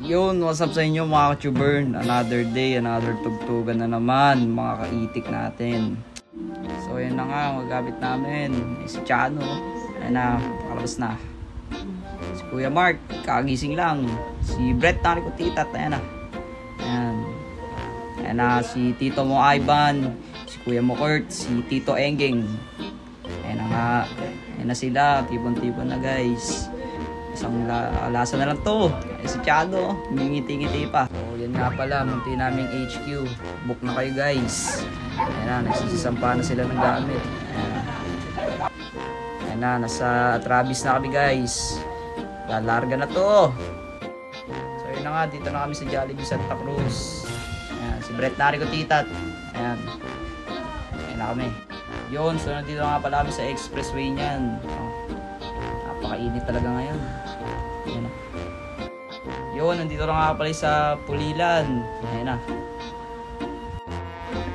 Yun, what's up sa inyo mga ka-tubern? Another day, another tugtugan na naman mga kaitik natin. So yun na nga, magamit namin si Chano. Ayan na, makalabas na. Si Kuya Mark, kagising lang. Si Brett, nari ko titat, ayan na. Ayan. Ayan na, si Tito mo Ivan, si Kuya mo Kurt, si Tito Engeng. Ayan na nga, ayan na sila, tipon-tipon na guys. Isang lasa na lang to. Si Chano, ngingiti-ngiti pa. So yan nga pala, munti naming HQ. Book na kayo guys. Ayan na, nagsisisampa na sila ng gamit. Ayan na, nasa Travis na kami guys. Lalarga na to. So yun na nga, dito na kami sa Jollibee Santa Cruz. Ayan, si Brett Nari ko titat. Ayan. Ayan na kami. Yun, so nandito na nga pala kami sa expressway niyan. Napakainit talaga ngayon. Ayan na. Yun, nandito na nga pala sa Pulilan. Ayan na.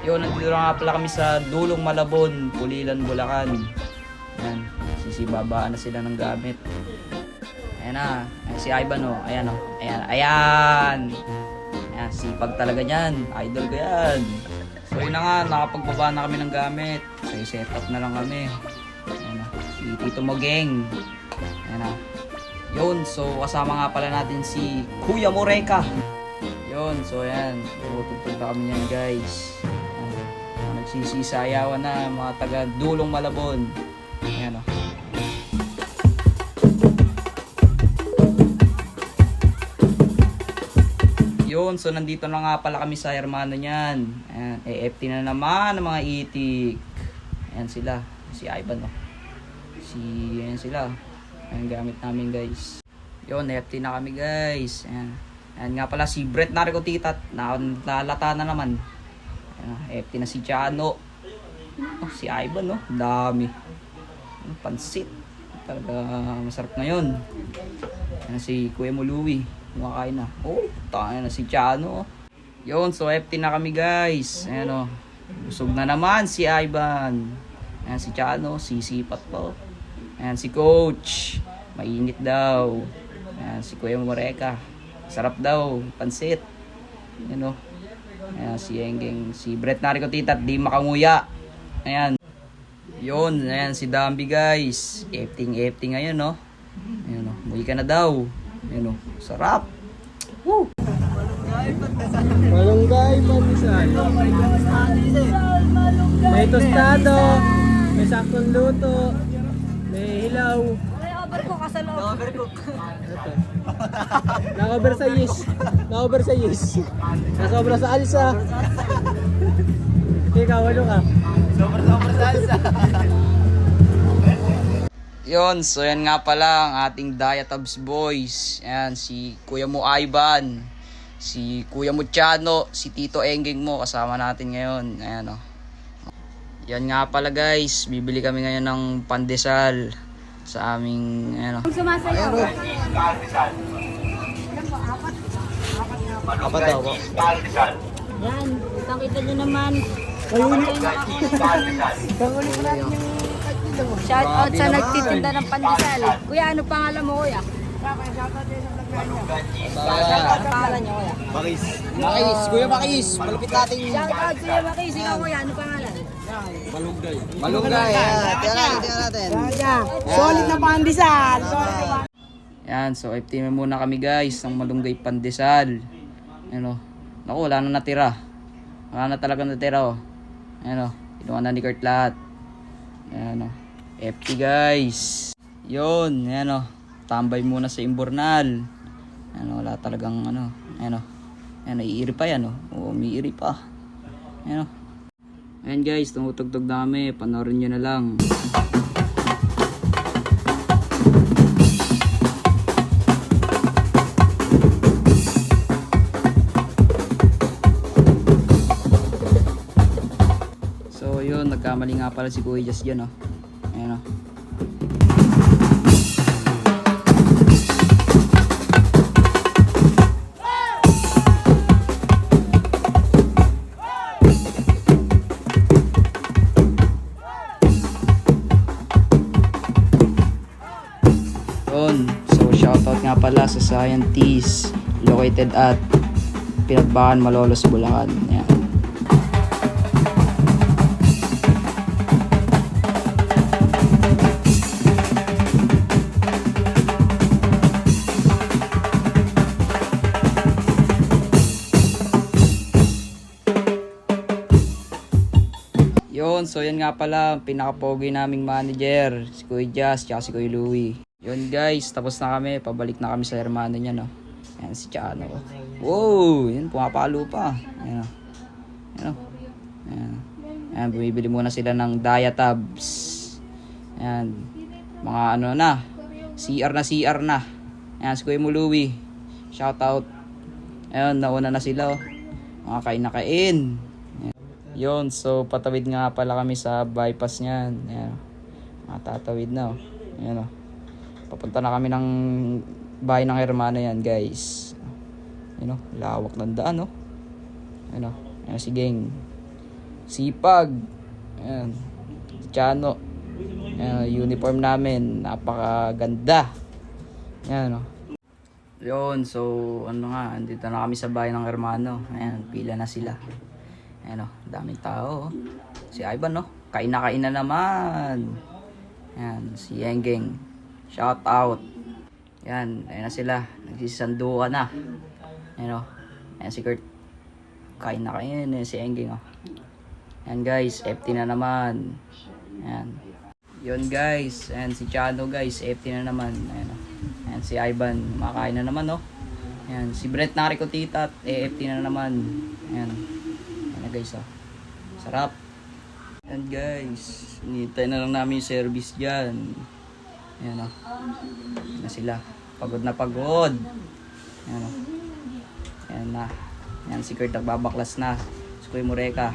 Yun, nandito na nga pala kami sa Dulong Malabon, Pulilan, Bulacan. Ayan, sisibabaan na sila ng gamit. Ayan na, ayan si Ivan o. Ayan o, ayan, ayan. Ayan, sipag talaga niyan. Idol ko yan. So yun na nga, nakapagbaba na kami ng gamit. So set up na lang kami. Ayan na, si Tito Mogeng. Ayan na. Yun, so kasama nga pala natin si Kuya Moreka. Yun, so ayan, tutugtog na kami yan guys. Ayan, nagsisisayawan na mga taga Dulong Malabon. Ayan o. Yun, so nandito na nga pala kami sa hermano niyan. Ayan, EFT na naman ng mga itik. Ayan sila, si Ivan o. Ayan sila. Ayan gamit namin guys. Yun, FT na kami guys. Ayan. Ayan nga pala si Brett Nari ko titat. Nalalata na naman. Ayan, FT na si Chano. Oh, si Ivan no. Dami. Pansit. Talaga masarap na yun. Ayan si Kuya Muluwi. Kumakain na. Oh, tayo na si Chano. Yun, so FT na kami guys. Ayan o. Busog na naman si Ivan. Ayan si Chano. Sisipat po. Ayan si Coach, mainit daw. Ayan si Kuya Moreka, sarap daw, pansit. Ayan o. Ayan si Engeng, si Brett Nari ko titat, di makanguya. Ayan. Yun, ayan si Dambi guys. Efting ngayon no. Ayan o, muwi ka na daw. Ayan o, sarap. Woo! Malunggay, pandesal. May tostado, may saktong luto. May hilaw. May overcook ka sa loob. Overcook. Ito. Naka-over sa yes. Naka-over sa yes. Naka-over sa alsa. Ikaw, ano ka? Sobra sa alsa. Yun, so yan nga pala ang ating Diatabs boys. Ayan, si Kuya mo Ivan, si Kuya mo Chano, si Tito Engeng mo, kasama natin ngayon. Ayan o. Yan nga pala guys, bibili kami ngayon ng pandesal sa aming ano. Sumasayaw. Apat daw po. Yan, kita nyo naman. Shout out sa nagtitinda ng pandesal. Kuya, ano pangalan mo kuya? Ano pangalan niyo kuya? Bakis. Bakis. Kuya Bakis. Malupit natin. Shout out sa Bakis. Ikaw kuya, ano pangalan? Malunggay. Malunggay. Tingnan natin. Solid na pandesal. Yan, so FTM muna kami guys ng malunggay pandesal. Ano? Naku, wala na natira. Wala na talaga natira oh. Ano? Kinuha na ni Kurt lahat. Ano? FT guys. Yun, ano? Tambay muna sa Imbornal. Ano, wala talagang ano. Ano? Ano, iiri pa yan oh. Oo, umiiri pa. Ano? Ayan guys, tumutugtog na kami. Panoorin nyo na lang. So yun, nagkamali nga pala si Kuya Jess dyan oh. Ayan oh. Yun. So shoutout nga pala sa scientist located at Pinagbakan, Malolos, Bulacan. Ayan. Yun, so yan nga pala, ang pinaka-pogi naming manager, si Kuya Jazz, tsaka si Kuya Louie. Yun guys, tapos na kami, pabalik na kami sa hermano niya, no. Yan si Chano. Wow, yun, pumapalo pa. Yan, yan, yan. Yan, bumibili muna sila ng Diatabs. Yan, mga ano na, CR na. Yan, si Kuya Louie, shout out. Ayun, nauna na sila, oh. Mga kain na kain. Yun, so patawid nga pala kami sa bypass niyan. Ayan, matatawid na, oh. Ayan, oh. Papunta na kami ng bahay ng hermano yan, guys. Ayan, oh, lawak ng daan, oh. Ayan, oh. Ayan si Geng. Sipag. Ayan, si Chano. Ayan, uniform namin, napakaganda. Ayan, oh. Yun, so ano nga, andito na kami sa bahay ng hermano. Ayan, pila na sila. Ayan, oh, daming tao, oh. Si Ivan, no? Kain na naman. Ayan, si Yenggeng. Shout out. Ayan, ayan na sila. Nagsisandukan na. Ayan, oh. Ayan si Kurt. Kain. Ayan si Yenggeng, oh. Ayan guys, FT na naman. Ayan. Yun guys, ayan si Chano guys, FT na naman. Ayan, oh. Ayan si Ivan, makain na naman, oh. Ayan, si Brent Narico Tita, FT na naman. Ayan. Guys, oh. Sarap. And guys, hinihintay na lang namin yung service dyan. Ayan, oh. Ayan na sila. Pagod na pagod. Ayan, oh. Ayan na. Ayan si Kurt nagbabaklas na. Si Kuya Mureka.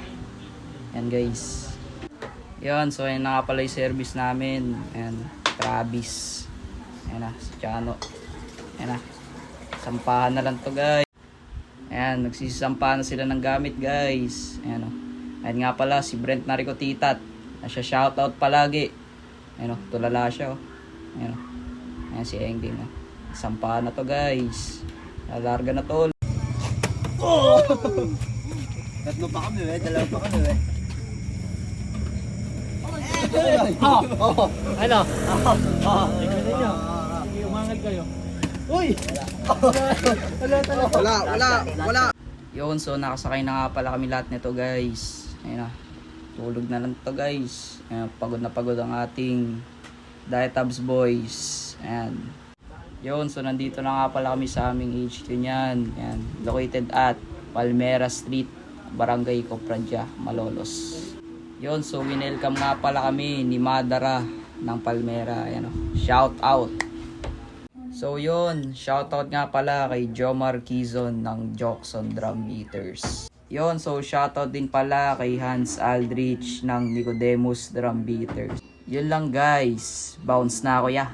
Ayan guys. Ayan, so ayan na nga pala yung service namin. Ayan, Travis. Ayan na, si Chano. Ayan na. Sampahan na lang to guys. Ayan, nagsisampa na sila ng gamit guys. Ayan, oh. Ayan nga pala si Brent Narico Titat. Na siya shoutout palagi. Ayan, oh, tulala siya, oh. Ayan, oh. Ayan si Engging, oh. Sampa na to guys. Lalarga na to. Oh! Tatlo pa kami, dalawa pa kami, Ano? Tignan nyo. Sige, umangal kayo. Uy! Wala. Yun, so nakasakay na nga pala kami lahat nito guys. Ayan na. Tulog na lang to guys. Ayan, pagod na pagod ang ating Diatabs boys. Ayan. Yun, so nandito na nga pala kami sa aming HQ niyan. Ayan, located at Palmera Street, Barangay Copradja, Malolos. Yun, so winelcome nga pala kami ni Madara ng Palmera. Ayan, oh. Shout out. So yun, shoutout nga pala kay Jomar Quizon ng Jockson Drum Beaters. Yun, so shoutout din pala kay Hans Aldrich ng Nicodemus Drum Beaters. Yun lang guys, bounce na ako ya.